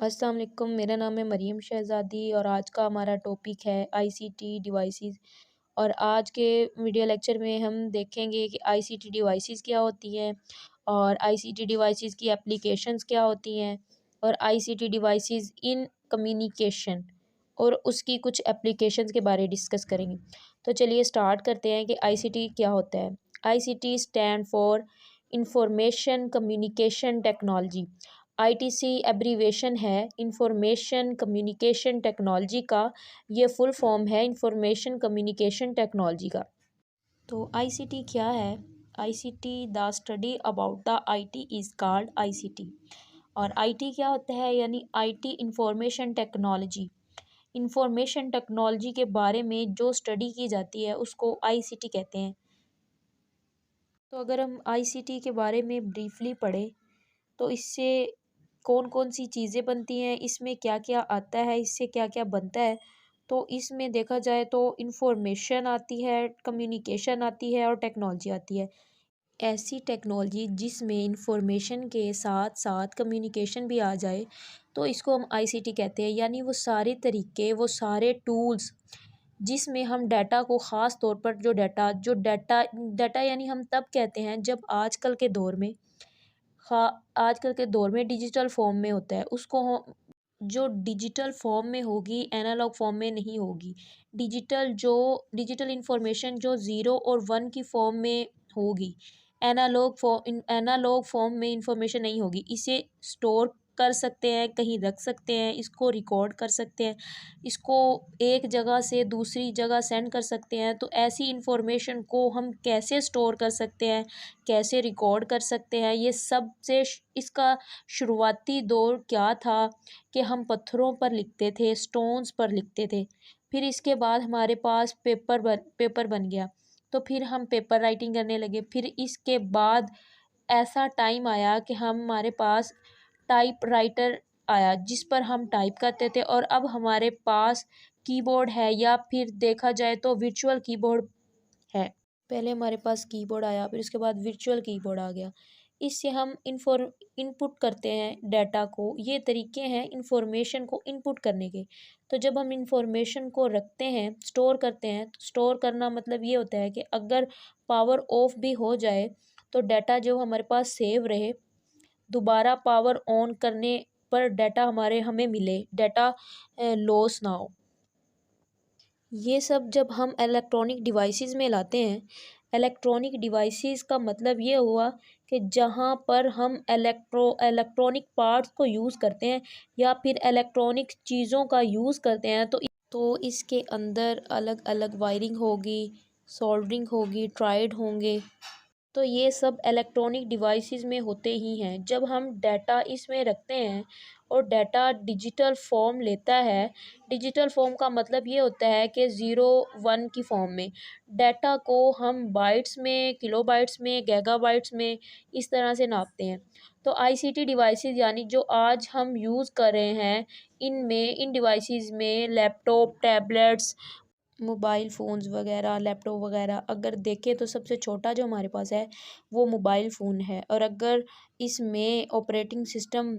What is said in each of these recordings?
अस्सलाम वालेकुम। मेरा नाम है मरीम शहज़ादी और आज का हमारा टॉपिक है आईसीटी डिवाइसेस। और आज के वीडियो लेक्चर में हम देखेंगे कि आईसीटी डिवाइसेस क्या होती हैं और आईसीटी डिवाइसेस की एप्लीकेशंस क्या होती हैं और आईसीटी डिवाइसेस इन कम्युनिकेशन और उसकी कुछ एप्लीकेशंस के बारे डिस्कस करेंगे। तो चलिए स्टार्ट करते हैं कि आईसीटी क्या होता है। ICT stand for information communication technology. ITC abbreviation है इंफॉर्मेशन कम्युनिकेशन टेक्नोलॉजी का। ये फुल फॉर्म है इंफॉर्मेशन कम्युनिकेशन टेक्नोलॉजी का। तो आईसीटी क्या है? ICT the study about the IT is called ICT. और आईटी क्या होता है? यानी IT information technology. Information technology के बारे में जो स्टडी की जाती है उसको आईसीटी कहते हैं। तो अगर हम आईसीटी के बारे में ब्रीफली पढ़ें तो इससे कौन कौन सी चीज़ें बनती हैं, इसमें क्या क्या आता है, इससे क्या क्या बनता है। तो इसमें देखा जाए तो इंफॉर्मेशन आती है, कम्युनिकेशन आती है और टेक्नोलॉजी आती है। ऐसी टेक्नोलॉजी जिसमें इंफॉर्मेशन के साथ साथ कम्युनिकेशन भी आ जाए तो इसको हम आईसीटी कहते हैं। यानी वो सारे तरीके, वो सारे टूल्स जिसमें हम डाटा को ख़ास तौर पर जो डाटा डाटा यानी हम तब कहते हैं जब आजकल के दौर में डिजिटल फॉर्म में होता है उसको जो डिजिटल फॉर्म में होगी, एनालॉग फॉर्म में नहीं होगी। डिजिटल इंफॉर्मेशन जो ज़ीरो और वन की फॉर्म में होगी, एनालॉग फॉर्म में इंफॉर्मेशन नहीं होगी। इसे स्टोर कर सकते हैं, कहीं रख सकते हैं, इसको रिकॉर्ड कर सकते हैं, इसको एक जगह से दूसरी जगह सेंड कर सकते हैं। तो ऐसी इंफॉर्मेशन को हम कैसे स्टोर कर सकते हैं, कैसे रिकॉर्ड कर सकते हैं, ये इसका शुरुआती दौर क्या था कि हम पत्थरों पर लिखते थे, स्टोन्स पर लिखते थे। फिर इसके बाद हमारे पास पेपर बन गया, तो फिर हम पेपर राइटिंग करने लगे। फिर इसके बाद ऐसा टाइम आया कि हमारे पास टाइपराइटर आया जिस पर हम टाइप करते थे, और अब हमारे पास कीबोर्ड है, या फिर देखा जाए तो वर्चुअल कीबोर्ड है। पहले हमारे पास कीबोर्ड आया, फिर उसके बाद वर्चुअल कीबोर्ड आ गया। इससे हम इनपुट करते हैं डाटा को। ये तरीके हैं इंफॉर्मेशन को इनपुट करने के। तो जब हम इंफॉर्मेशन को रखते हैं, स्टोर करते हैं, तो स्टोर करना मतलब ये होता है कि अगर पावर ऑफ भी हो जाए तो डाटा जो हमारे पास सेव रहे, दोबारा पावर ऑन करने पर डाटा हमें मिले, डाटा लॉस ना हो। ये सब जब हम इलेक्ट्रॉनिक डिवाइसेस में लाते हैं, इलेक्ट्रॉनिक डिवाइसेस का मतलब ये हुआ कि जहाँ पर हम इलेक्ट्रॉनिक पार्ट्स को यूज़ करते हैं या फिर इलेक्ट्रॉनिक चीज़ों का यूज़ करते हैं, तो इसके अंदर अलग अलग वायरिंग होगी, सोल्डरिंग होगी, ट्राइड होंगे। तो ये सब इलेक्ट्रॉनिक डिवाइसेस में होते ही हैं। जब हम डाटा इसमें रखते हैं और डाटा डिजिटल फॉर्म लेता है, डिजिटल फॉर्म का मतलब ये होता है कि ज़ीरो वन की फॉर्म में। डाटा को हम बाइट्स में, किलोबाइट्स में, गीगाबाइट्स में इस तरह से नापते हैं। तो आईसीटी डिवाइसेस यानी जो आज हम यूज़ कर रहे हैं, इन डिवाइसेस में लैपटॉप, टैबलेट्स, मोबाइल फ़ोन्स वगैरह, लैपटॉप वगैरह अगर देखें तो सबसे छोटा जो हमारे पास है वो मोबाइल फ़ोन है। और अगर इसमें ऑपरेटिंग सिस्टम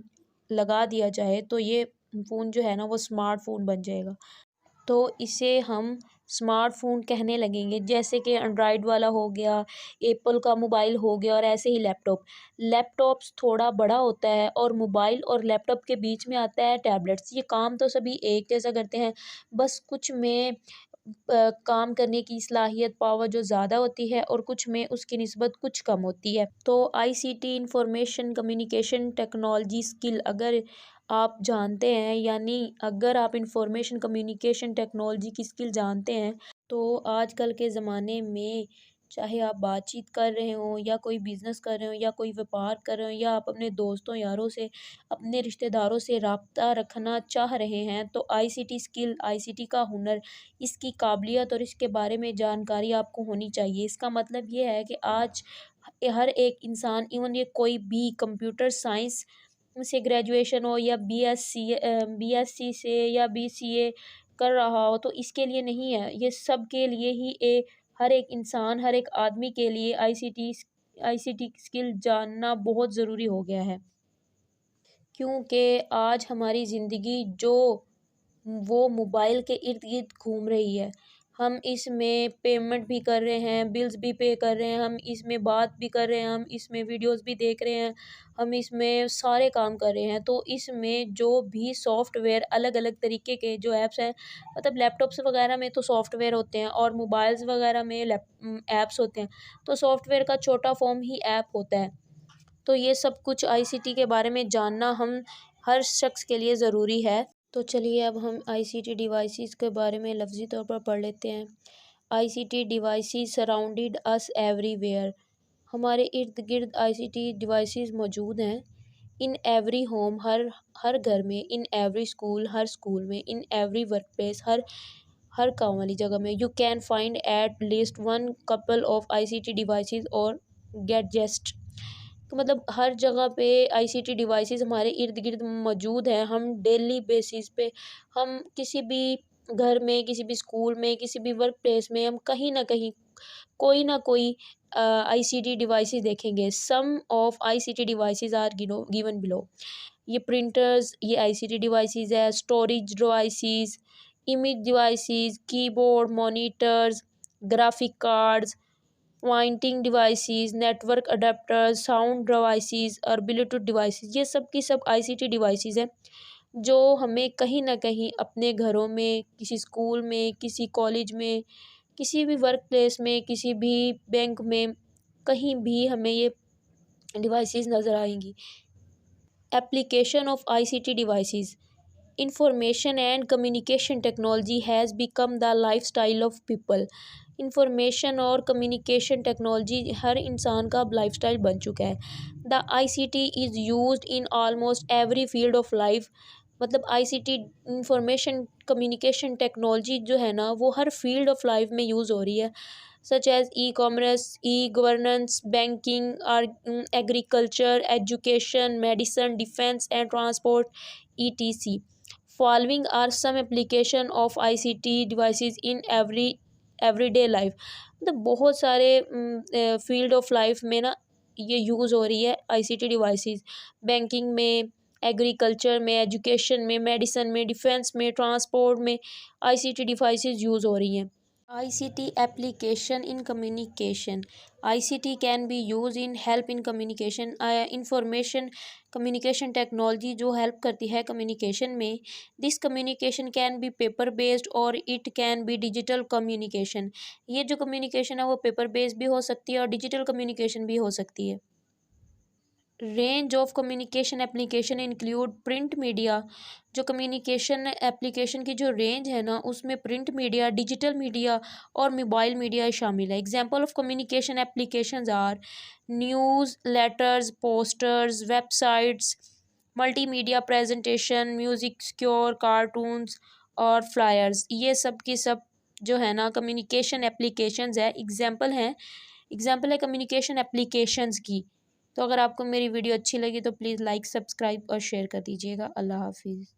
लगा दिया जाए तो ये फ़ोन जो है ना वो स्मार्टफ़ोन बन जाएगा। तो इसे हम स्मार्टफ़ोन कहने लगेंगे, जैसे कि एंड्रॉयड वाला हो गया, एप्पल का मोबाइल हो गया, और ऐसे ही लैपटॉप्स थोड़ा बड़ा होता है और मोबाइल और लैपटॉप के बीच में आता है टैबलेट्स। ये काम तो सभी एक जैसा करते हैं, बस कुछ में काम करने की सलाहियत, पावर जो ज़्यादा होती है और कुछ में उसकी निस्बत कुछ कम होती है। तो ICT information communication technology skill अगर आप जानते हैं, यानी अगर आप इंफॉर्मेशन कम्युनिकेशन टेक्नोलॉजी की स्किल जानते हैं, तो आजकल के ज़माने में चाहे आप बातचीत कर रहे हों या कोई बिज़नेस कर रहे हों या कोई व्यापार कर रहे हों या आप अपने दोस्तों यारों से, अपने रिश्तेदारों से राब्ता रखना चाह रहे हैं, तो आईसीटी स्किल, आईसीटी का हुनर, इसकी काबिलियत और इसके बारे में जानकारी आपको होनी चाहिए। इसका मतलब ये है कि आज हर एक इंसान, इवन ये कोई भी कंप्यूटर साइंस से ग्रेजुएशन हो या बीएससी से या बीसीए कर रहा हो, तो इसके लिए नहीं है, ये सब के लिए ही हर एक इंसान, हर एक आदमी के लिए आईसीटी स्किल जानना बहुत ज़रूरी हो गया है। क्योंकि आज हमारी ज़िंदगी जो वो मोबाइल के इर्द गिर्द घूम रही है। हम इसमें पेमेंट भी कर रहे हैं, बिल्स भी पे कर रहे हैं, हम इसमें बात भी कर रहे हैं, हम इसमें वीडियोस भी देख रहे हैं, हम इसमें सारे काम कर रहे हैं। तो इसमें जो भी सॉफ्टवेयर अलग अलग तरीके के जो ऐप्स हैं, मतलब लैपटॉप्स वगैरह में तो सॉफ्टवेयर होते हैं और मोबाइल्स वगैरह में ऐप्स होते हैं। तो सॉफ्टवेयर का छोटा फॉर्म ही ऐप होता है। तो ये सब कुछ आईसीटी के बारे में जानना हम हर शख्स के लिए ज़रूरी है। तो चलिए अब हम आईसीटी डिवाइसेस के बारे में लफ्ज़ी तौर पर पढ़ लेते हैं। ICT devices surrounded us everywhere. हमारे इर्द गिर्द आईसीटी डिवाइसेस मौजूद हैं। इन एवरी होम, हर हर घर में। In every school, her school में। इन एवरी वर्क प्लेस, हर हर काम वाली जगह में। You can find at least one couple of ICT devices और गैजेट्स। तो मतलब हर जगह पे आईसीटी डिवाइसेस हमारे इर्द गिर्द मौजूद हैं। हम डेली बेसिस पे हम किसी भी घर में, किसी भी स्कूल में, किसी भी वर्क प्लेस में हम कहीं ना कहीं कोई ना कोई आईसीटी डिवाइसेस देखेंगे। Some of ICT devices are given below. ये प्रिंटर्स, ये आईसीटी डिवाइसेस है। Storage devices, image devices, keyboard, monitors, graphic cards, pointing devices, network adapters, sound devices और ब्लूटूथ डिवाइसेस, ये सब की सब आईसीटी डिवाइसेस हैं जो हमें कहीं ना कहीं अपने घरों में, किसी स्कूल में, किसी कॉलेज में, किसी भी वर्क प्लेस में, किसी भी बैंक में, कहीं भी हमें ये डिवाइसेस नज़र आएंगी। Application of ICT devices. Information and communication technology has become the lifestyle of people. Information और कम्युनिकेशन टेक्नोलॉजी हर इंसान का अब लाइफस्टाइल बन चुका है। The ICT is used in almost every field of life. मतलब आईसीटी इंफॉर्मेशन कम्युनिकेशन टेक्नोलॉजी जो है ना, वो हर फील्ड ऑफ लाइफ में यूज़ हो रही है। Such as e commerce, e governance, banking, agriculture, education, medicine, defence and transport, ETC. Following are some application of ICT devices in everyday life। मतलब बहुत सारे फील्ड ऑफ लाइफ में ना ये यूज़ हो रही है आईसीटी डिवाइसेस। बैंकिंग में, एग्रीकल्चर में, एजुकेशन में, मेडिसन में, डिफेंस में, ट्रांसपोर्ट में आईसीटी डिवाइसेस यूज़ हो रही हैं। ICT application in communication. ICT can be used in help in communication. Information communication technology जो help करती है communication में। This communication can be paper based और it can be digital communication। ये जो communication है वो paper based भी हो सकती है और digital communication भी हो सकती है। Range of communication application include print media. जो कम्युनिकेशन एप्लीकेशन की जो रेंज है ना, उसमें प्रिंट मीडिया, डिजिटल मीडिया और मोबाइल मीडिया शामिल है। Example of communication applications are newsletters, posters, websites, multimedia presentation, music score, cartoons और फ्लायर्स। ये सब की सब जो है ना कम्युनिकेशन एप्लीकेशंस है, एग्जाम्पल है कम्युनिकेशन एप्लीकेशंस की। तो अगर आपको मेरी वीडियो अच्छी लगी तो प्लीज़ लाइक, सब्सक्राइब और शेयर कर दीजिएगा। अल्लाह हाफिज़।